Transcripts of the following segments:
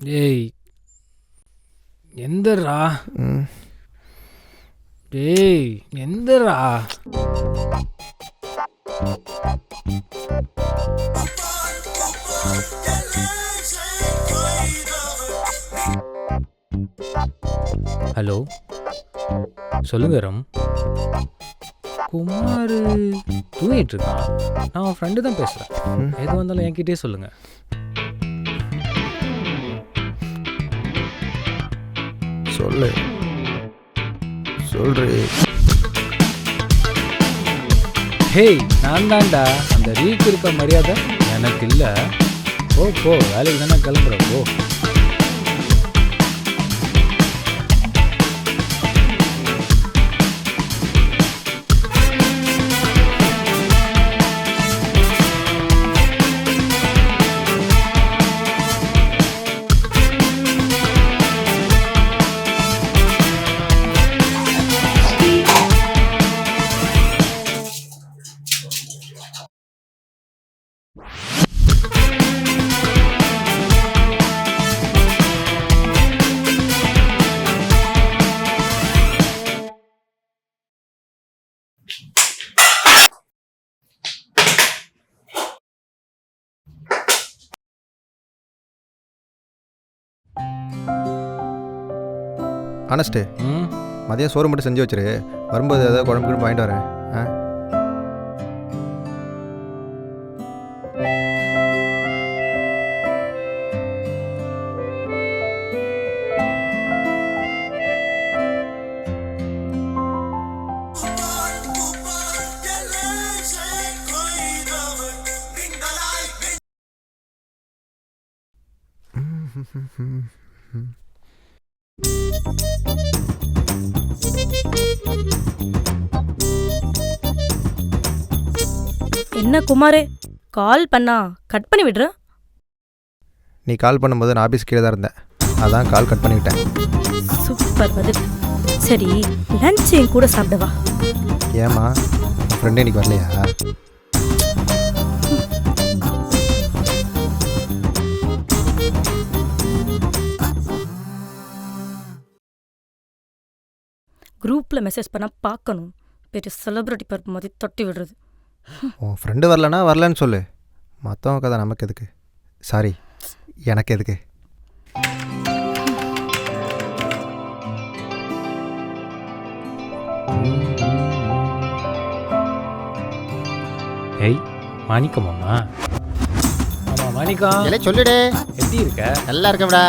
டேய் எந்தரா? டேய் எந்தரா? ஹலோ, சொல்லுங்க ரம். குமார் தூங்கிட்டு இருக்கான். நான் அவன் ஃப்ரெண்டு தான் பேசுகிறேன். எது வந்தாலும் என்கிட்டயே சொல்லுங்கள். சொல்லு சொல்றே. ஹேய், நான் தான்டா. அந்த ரீக்கு இருக்க மரியாதை எனக்கு இல்லை. போ வேலைக்கு தானே கிளம்புற. போ. ஆனஸ்ட்டு, மதியம் சோறு மட்டும் செஞ்சு வச்சிரு. வரும்போது ஏதாவது குழம்புக்கு வாங்கிட்டு வரேன். என்ன குமாரே, கால் பண்ணா கட் பண்ணி விடுற? நீ கால் பண்ணும்போது நான் ஆஃபீஸ் கீழே தான் இருந்தேன். அதான் கால் கட் பண்ணிவிட்டேன். சூப்பர் பதில். சரி, லஞ்ச் என் கூட சாப்பிடவா? ஏம்மா, ஃப்ரெண்டு இன்னைக்கு வரலையா? குரூப்பில் மெசேஜ் பண்ணால் பார்க்கணும். பெரிய செலிப்ரிட்டி பருப்பு மாதிரி தொட்டி விடுறது. உன் ஃப்ரெண்டு வரலன்னா வரலன்னு சொல்லு. மற்றவங்க கதை நமக்கு எதுக்கு? சாரி, எனக்கு எதுக்கு? ஏய் மாணிக்கம் அம்மா. ஆமாம் மாணிக்கம். இல்லை சொல்லுடே. எப்படி இருக்க? நல்லா இருக்கேன்டா.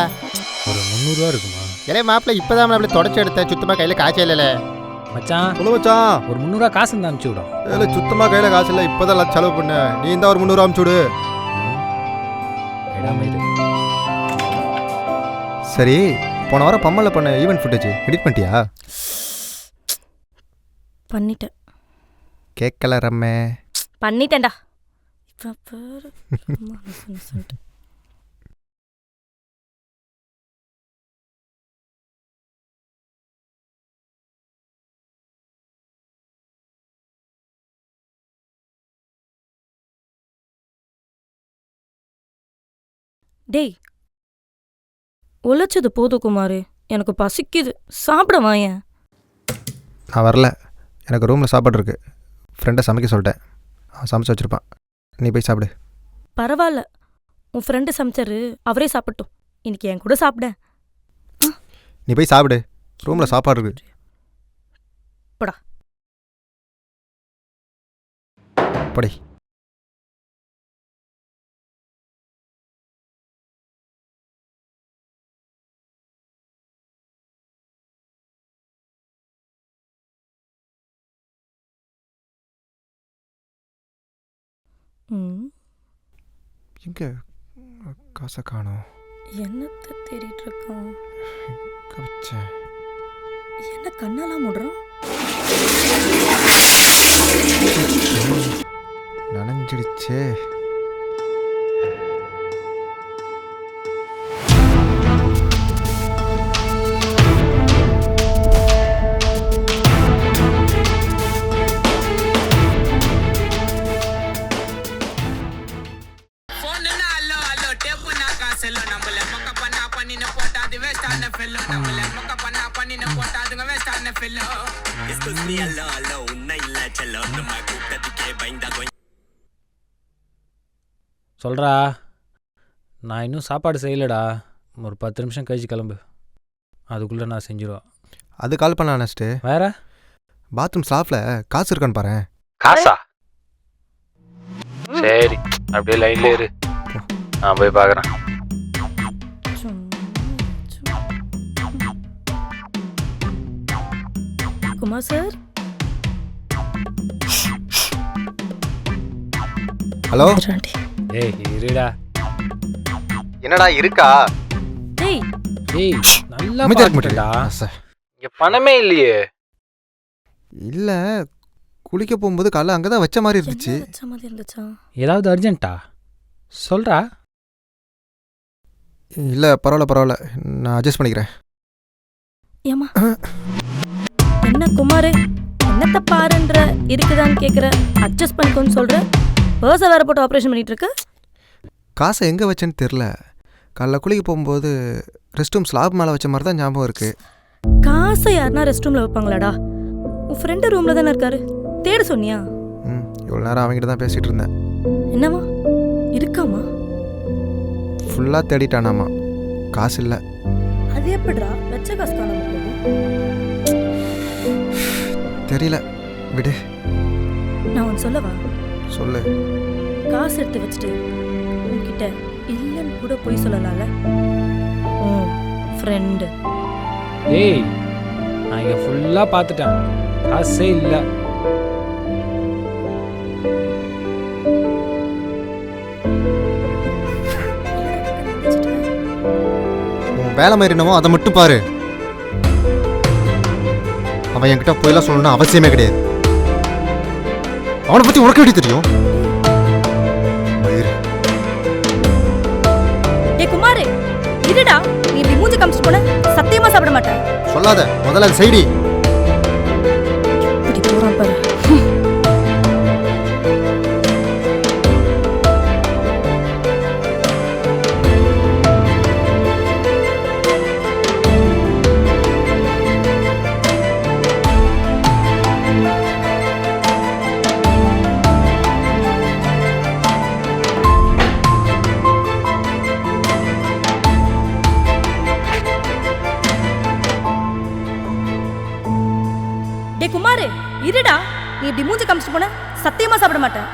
ஒரு 300 ரூபா இருக்குமா? இல்லை மாப்பிள்ள இப்போதான் மாப்பிள்ள தொடச்சி எடுத்தேன். சுத்தமாக கையில் காய்ச்சல் இல்லை மச்சான். சொல்லு மச்சான். ஒரு 300 ரூபா காசு இருந்தால் அனுப்பிச்சி விடும். இல்லை சுத்தமாக கையில் காசு இல்லை. இப்போ தான் செலவு பண்ண. நீ இருந்தால் ஒரு 300 அனுப்பிச்சு விடு. சரி, போன வாரம் பம்மலில் பண்ண ஈவெண்ட் ஃபுட்டேஜ் எடிட் பண்ணிட்டியா? பண்ணிட்டேன். கேட்கல ரம்மே. பண்ணிட்டேன்டா. டேய், உழைச்சது போதும் குமாரு. எனக்கு பசிக்குது, சாப்பிட வாயேன். நான் வரல. எனக்கு ரூமில் சாப்பாடு இருக்கு. ஃப்ரெண்டை சமைக்க சொல்லிட்டேன். அவன் சமைச்சு வச்சுருப்பான். நீ போய் சாப்பிடு. பரவாயில்ல, உன் ஃப்ரெண்டு சமைச்சாரு, அவரே சாப்பிட்டோம். இன்னைக்கு என் கூட சாப்பிட. நீ போய் சாப்பிடு. ரூமில் சாப்பாடு இருக்கு. போடா. படி. எங்க காசை காணோம்? என்னத்தை தேடிட்டு இருக்கான்? கவிச்சேன். என்ன கண்ணெல்லாம் மூடுறான்? நனைஞ்சிடுச்சே. சொல்கிறா, நான் இன்னும் சாப்பாடு செய்யலடா. ஒரு 10 நிமிஷம் கழிச்சு கிளம்பு, அதுக்குள்ளே நான் செஞ்சிருவேன். அது கால் பண்ண நெக்ஸ்ட்டு. வேற பாத்ரூம் ஸ்லாஃபில் காசு இருக்கான்னு பாரு. காசா? சரி, அப்படியே லைன்ல இரு, நான் போய் பார்க்குறேன். Kumar sir, hello. ஏய் இருடா. என்னடா இருக்கா? டேய் ஏய் நல்லா அமைதியா இருக்க பார்த்துட்டா. மாட்டேடா. இங்கே பணமே இல்லையே. இல்லை, குளிக்க போகும்போது காலைல அங்கே தான் வச்ச மாதிரி இருந்துச்சு. என்ன வச்ச மாதிரி இருந்துச்சா? ஏதாவது அர்ஜென்ட்டா? சொல்கிறா. இல்லை, பரவாயில்ல, நான் அட்ஜஸ்ட் பண்ணிக்கிறேன். ஏமா என்ன குமார், என்னத்த பாருன்ற இருக்குதான்னு கேட்குற, அட்ஜஸ்ட் பண்ணிக்கோன்னு சொல்கிற, பர்ஸை வேற போட்டு ஆப்ரேஷன் பண்ணிட்டு இருக்க. காசை எங்கே வச்சேன்னு தெரில. காலைல குளிக்க போகும்போது ரெஸ்ட் ரூம் ஸ்லாப் மேலே வச்ச மாதிரி தான் ஞாபகம் இருக்குது. காசை யாருன்னா ரெஸ்ட் ரூமில் வைப்பாங்களாடா? உன் ஃப்ரெண்டு ரூமில் தானே இருக்காரு, தேட சொன்னியா? இவ்வளோ நேரம் அவங்ககிட்ட தான் பேசிகிட்டு இருந்தேன். என்னம்மா இருக்காமா? ஃபுல்லாக தேடிட்டானாமா, காசு இல்லை. அது எப்படிடா வச்ச காசு காணாம போகும்? தெரியல, விடு. நான் ஒன்று சொல்லவா? சொல்லு. காசு எடுத்து வச்சுட்டு உன்கிட்ட இல்லைன்னு கூட போய் சொல்லலாம்ல. ஃப்ரெண்டு. ஏய், நான் இங்கே ஃபுல்லாக பார்த்துட்டேன், காசே இல்லை. உன் வேலை மாதிரி என்னமோ அதை மட்டும் பாரு. அவன் என்கிட்ட போயெல்லாம் சொல்லணும்னு அவசியமே கிடையாது. அவனை பற்றி உனக்கு எப்படி தெரியும்? ஏ குமார், இருடா. நீ இப்படி மூஞ்சி காமிச்சிட்டு போன சத்தியமா சாப்பிட மாட்டேன். சொல்லாத, முதல்ல அது செய்டி. இப்படி போறான் பாரு. குமார், இருடா. நீ இப்படி மூஞ்சி காமிச்சிட்டு போன சத்தியமா சாப்பிட மாட்டேன்.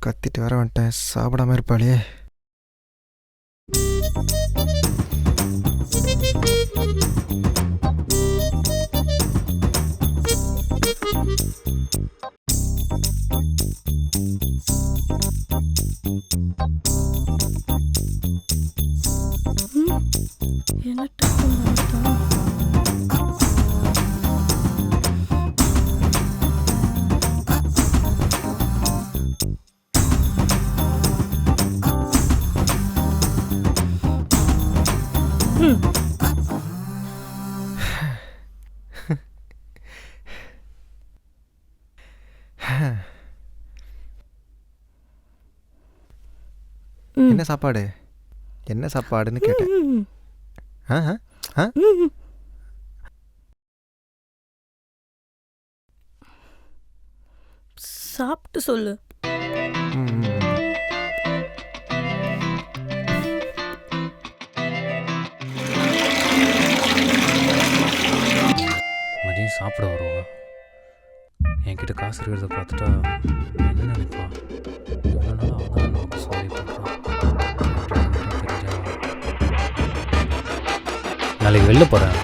கத்திட்டு வர வந்துட்டேன், சாப்பிடாம இருப்பாளே. என்ன டக்குன்னு வந்துட்டான்? என்ன சாப்பாடு? என்ன சாப்பாடுன்னு கேட்டேன். சாப்பிட்டு சொல்லு. மதியம் சாப்பிட வருவான், என்கிட்ட காசு இருக்கிறத பார்த்துட்டா என்ன நினைப்பா? இவ்வளோ நாள் அவன் தான் நமக்கு சாரி பண்ணுறான். நாளைக்கு வெளில போகிறேன்,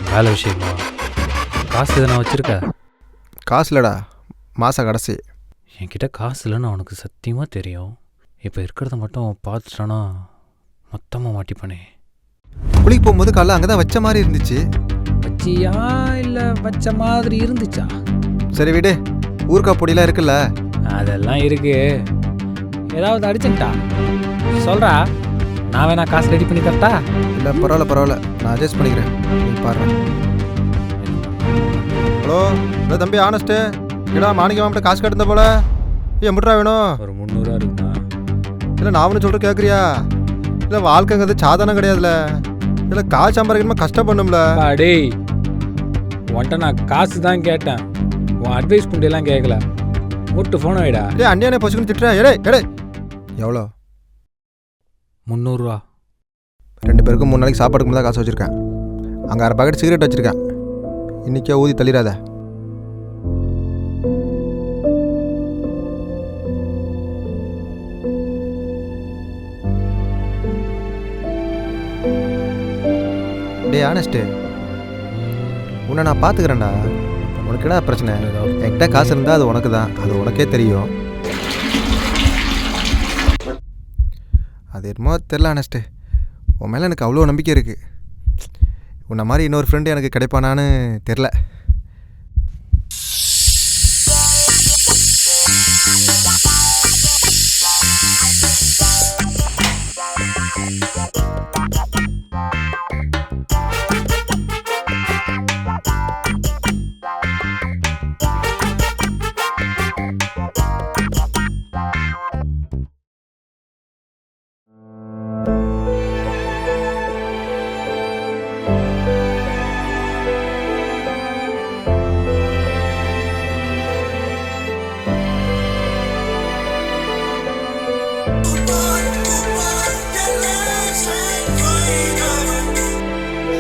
வேலை விஷயமா. காசு எதுனா வச்சுருக்க? காசு இல்லைடா, மாத கடைசி. என்கிட்ட காசு இல்லைன்னு அவனுக்கு சத்தியமாக தெரியும். இப்போ இருக்கிறத மட்டும் பார்த்துட்டானா மொத்தமாக மாட்டிப்பானே. குளிக்க போகும்போது காலைல அங்கே தான் வச்ச மாதிரி இருந்துச்சு. வச்சியா இல்லை வச்ச மாதிரி இருந்துச்சா? சரி விடு, ஊறுக்கா பொடியெலாம் இருக்குல்ல? அதெல்லாம் இருக்கு. ஏதாவது அடிச்சுட்டா சொல்கிறா, நான் வேணா காசு ரெடி பண்ணி தரட்டா? இல்லை, பரவாயில்ல, நான் அட்ஜஸ்ட் பண்ணிக்கிறேன், நீ பாரு. ஹலோ, இல்லை தம்பி ஆனஸ்ட்டு இல்லை மாணிக்க மாப்பிட்ட காசு கட்டுந்த போல எம்பிட்றா வேணும்? ஒரு 300 ரூபா இருக்குமா? இல்லை நான் ஒன்று சொல்கிற கேட்குறியா? இல்லை வாழ்க்கைங்கிறது சாதாரணம் கிடையாதுல. இல்லை காசு சம்பாதிக்கணுமா கஷ்டப்படணும்ல. டேய் உன்ட்ட நான் காசு தான் கேட்டேன், உன் அட்வைஸ் பண்ணிலாம் கேட்கல. மூட்டு ஃபோன் வைடா. இல்லை அண்ணியானே பசுக்குன்னு திட்டுறேன். எடே எவ்வளோ? 300 ரூபா. 2 பேருக்கும் 3 நாளைக்கு சாப்பாடுக்கு தான் காசு வச்சுருக்கேன். அங்கே 1/2 பாக்கெட் சிகரெட் வச்சுருக்கேன். இன்றைக்கே ஊதி தள்ளிடாத. டே ஆனஸ்ட்டு உன்னை நான் பார்த்துக்கிறேன்டா. உனக்கு என்ன பிரச்சனை? என்கிட்ட காசு இருந்தால் அது உனக்கு தான், அது உனக்கே தெரியும். அது என்னமோ தெரில ஆனஸ்ட்டு, உன் மேலே எனக்கு அவ்வளோ நம்பிக்கை இருக்குது. உன்னை மாதிரி இன்னொரு ஃப்ரெண்டு எனக்கு கிடைப்பானான்னு தெரில.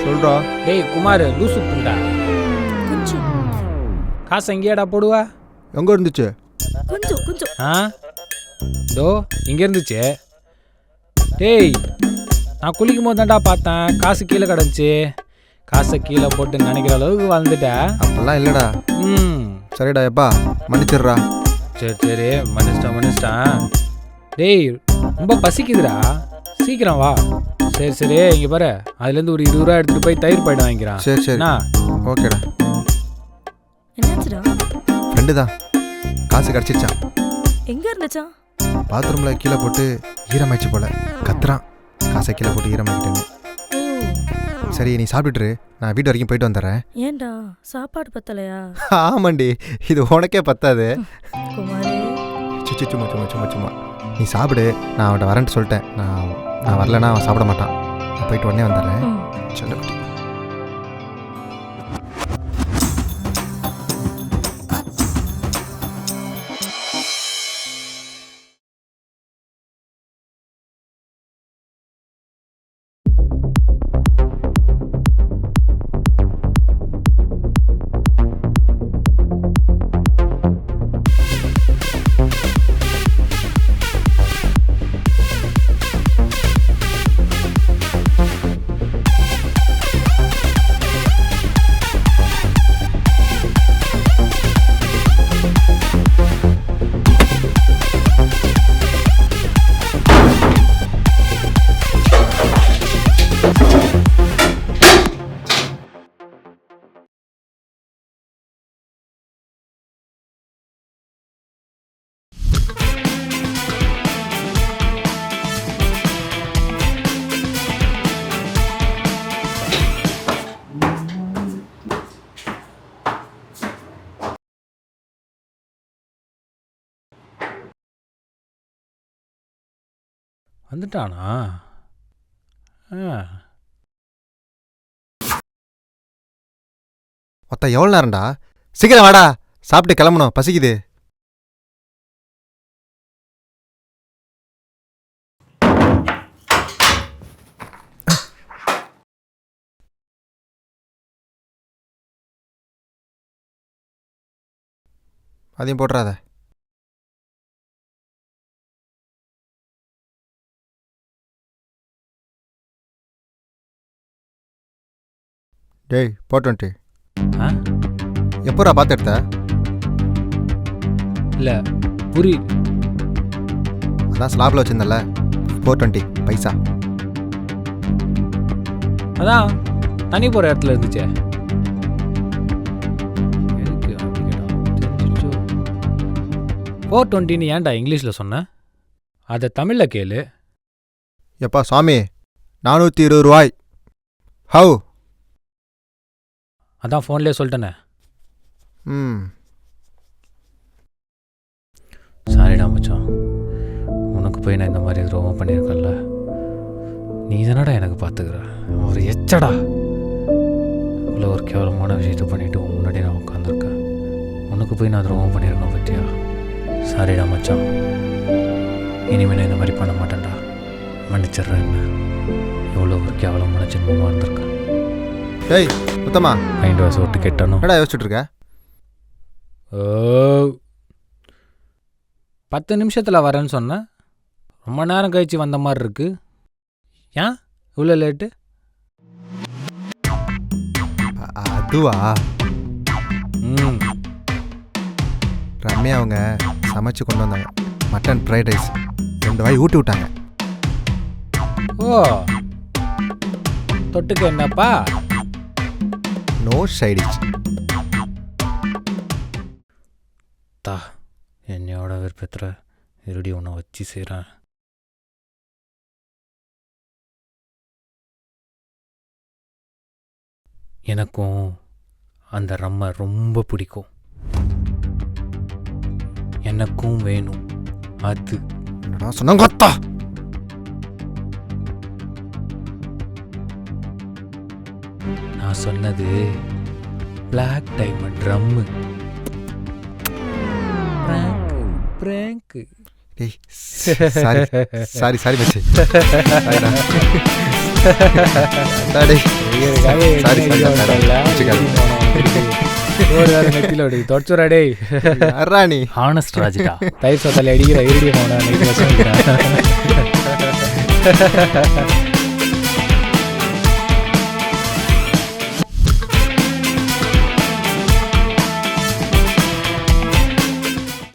சொல்கிறா. டேய் குமார் லூசு புண்டா, கொஞ்சம் காசு எங்கேயாடா போடுவா? எங்கே இருந்துச்சு? கொஞ்சம் ஆ தோ இங்கே இருந்துச்சு. டேய் நான் குளிக்கும் போது தான்டா பார்த்தேன், காசு கீழே கிடந்துச்சு. காசை கீழே போட்டு நினைக்கிற அளவுக்கு வாழ்ந்துட்டேன். அப்படிலாம் இல்லைடா. சரிடா எப்பா மன்னிச்சிடுறா. சரி மன்னிச்சிட்டான். டேய் ரொம்ப பசிக்குதுடா, சீக்கிரம் வா. சரி இங்கே பாரு, அதுலேருந்து ஒரு 20 ரூபா எடுத்துகிட்டு போய் தயிர் பாய்டு வாங்கிக்கிறான். சரி ஓகேடா. என்னாச்சுடா? ஃப்ரெண்டு தான், காசு கிடச்சிச்சான். எங்க இருந்துச்சா? பாத்ரூமில் கீழே போட்டு ஈரமாயிடுச்சு போல, கத்துறான். காசை கீழே போட்டு ஈரமாக்கிட்டேன்னு. சரி நீ சாப்பிட்டுட்டு நான் வீட்டு வரைக்கும் போயிட்டு வந்துடுறேன். ஏன்டா சாப்பாடு பத்தலையா? ஆமாண்டி, இது உனக்கே பத்தாது. குமாரே சும்மா நீ சாப்பிடு. நான் அவன்கிட்ட வரேன்ட்டு சொல்லிட்டேன். நான் வரலன்னா அவன் சாப்பிட மாட்டான். நான் போயிட்டு உடனே வந்துடுறேன். சொல்லு. வந்துட்டானா? மொத்தம் எவ்வளோ நேரம்டா? சீக்கிரம் வாடா, சாப்பிட்டு கிளம்பணும், பசிக்குது. அதையும் போட்டுறாத. டேய் 420 எப்போரா பார்த்து எடுத்த? இல்லை புரி அதான் ஸ்லாபில் வச்சுருந்தல 420 பைசா. அதான் தண்ணி போகிற இடத்துல இருந்துச்சே. 420 ஏன்டா இங்கிலீஷில் சொன்னேன்? அதை தமிழில் கேளு. எப்பா சாமி 420 ரூபாய். ஹவு? அதான் ஃபோன்லேயே சொல்லிட்டேனே. ம் சாரிடா மச்சான், உனக்கு போய் நான் இந்த மாதிரி துரோகம் பண்ணியிருக்கேன்ல. நீ தானடா எனக்கு பார்த்துக்கிற ஒரு எச்சடா. இவ்வளோ ஒரு கேவலமான விஷயத்த பண்ணிவிட்டு உன் முன்னாடி நான் உட்காந்துருக்கேன். உனக்கு போய் நான் துரோகம் பண்ணியிருக்கேன் பற்றியா? சாரிடா மச்சான், இனிமேல் நான் இந்த மாதிரி பண்ண மாட்டேன்டா. மன்னிச்சிட்றேன். என்ன எவ்வளோ ஒரு கேவலமான ஜென்மமாக இருந்திருக்கேன். டேய் உத்தமா, மைண்ட் வாஷ் விட்டு கெட்டணும். என்னடா யோசிச்சுட்டு இருக்க? ஓ 10 நிமிஷத்தில் வரேன்னு சொன்னேன். ரொம்ப நேரம் கழிச்சு வந்த மாதிரி இருக்கு. ஏன் இவ்வளோ லேட்டு? அதுவா, ம் ரம்யா அவங்க சமைச்சு கொண்டு வந்தாங்க. மட்டன் ஃப்ரைட் ரைஸ் 2 வாய் ஊட்டி விட்டாங்க. ஓ தொட்டுக்க என்னப்பா? No side dish. தா என்னையோட விருப்பத்தில் இருடி உன்னை வச்சு செய்கிறேன். எனக்கும் அந்த ரம்மை ரொம்ப பிடிக்கும். எனக்கும் வேணும் அது. என்னடா சொன்னாங்க? நான் சொன்னது பிளாக் டைமண்ட் ரம்மு. பிராங்க். டேய் சாரி சாரி சாரி மச்சி. ஹானஸ்ட் ராஜிடா தயிர் சொத்தாலே அடிக்கிற இருடி போன